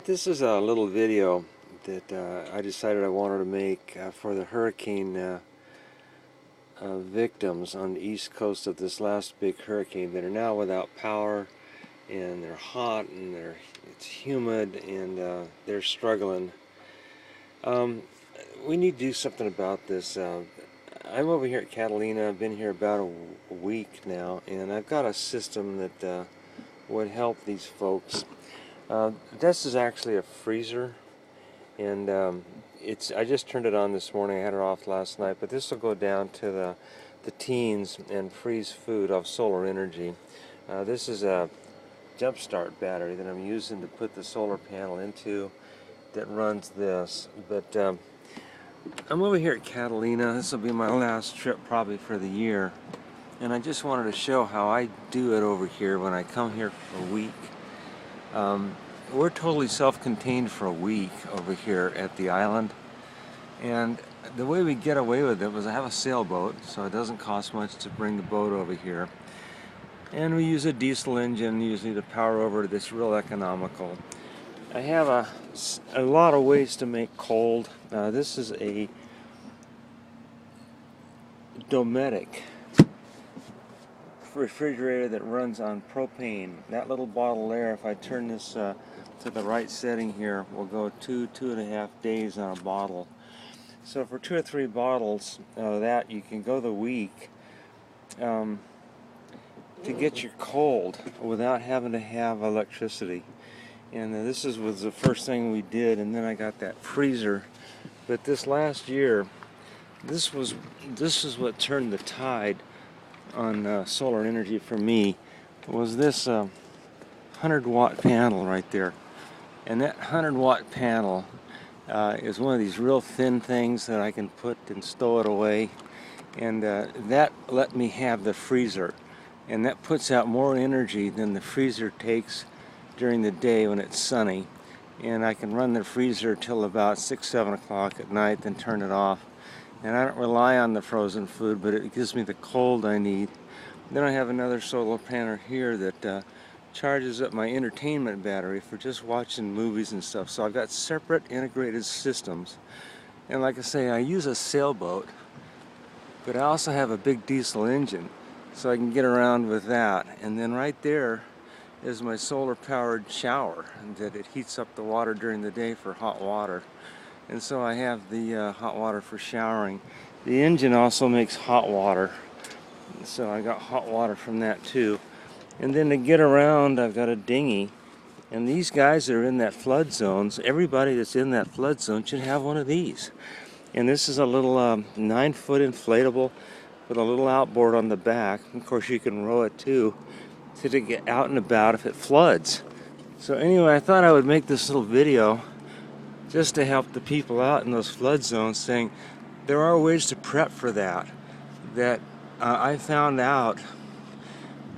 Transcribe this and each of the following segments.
This is a little video that I decided I wanted to make for the hurricane victims on the east coast of this last big hurricane that are now without power, and they're hot and it's humid, and they're struggling. We need to do something about this. I'm over here at Catalina. I've been here about a week now, and I've got a system that would help these folks. This is actually a freezer, and I just turned it on this morning. I had it off last night, but this will go down to the teens and freeze food off solar energy. This is a jumpstart battery that I'm using to put the solar panel into that runs this. But I'm over here at Catalina. This will be my last trip probably for the year, and I just wanted to show how I do it over here when I come here for a week. We're totally self-contained for a week over here at the island, and the way we get away with it was I have a sailboat, so it doesn't cost much to bring the boat over here, and we use a diesel engine usually to power over to this. Real economical. I have a lot of ways to make cold. This is a Dometic refrigerator that runs on propane. That little bottle there, if I turn this to the right setting here, will go 2.5 days on a bottle. So for 2 or 3 bottles that, you can go the week to get your cold without having to have electricity. And this was the first thing we did, and then I got that freezer. But this last year, this is what turned the tide on solar energy for me, was this 100-watt panel right there. And that 100-watt panel is one of these real thin things that I can put and stow it away, and that let me have the freezer, and that puts out more energy than the freezer takes during the day when it's sunny. And I can run the freezer till about 6-7 o'clock at night, then turn it off. And I don't rely on the frozen food, but it gives me the cold I need. Then I have another solar panel here that charges up my entertainment battery for just watching movies and stuff. So I've got separate integrated systems. And like I say, I use a sailboat, but I also have a big diesel engine, so I can get around with that. And then right there is my solar powered shower, that it heats up the water during the day for hot water. And so I have the hot water for showering. The engine also makes hot water, so I got hot water from that too. And then to get around, I've got a dinghy, and these guys are in that flood zones. Everybody that's in that flood zone should have one of these. And this is a little 9-foot inflatable with a little outboard on the back. Of course, you can row it too to get out and about if it floods. So anyway, I thought I would make this little video just to help the people out in those flood zones, saying there are ways to prep for that I found out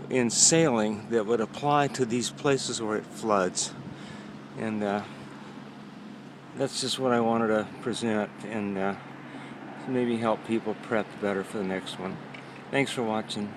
in sailing that would apply to these places where it floods. And that's just what I wanted to present, and maybe help people prep better for the next one. Thanks for watching.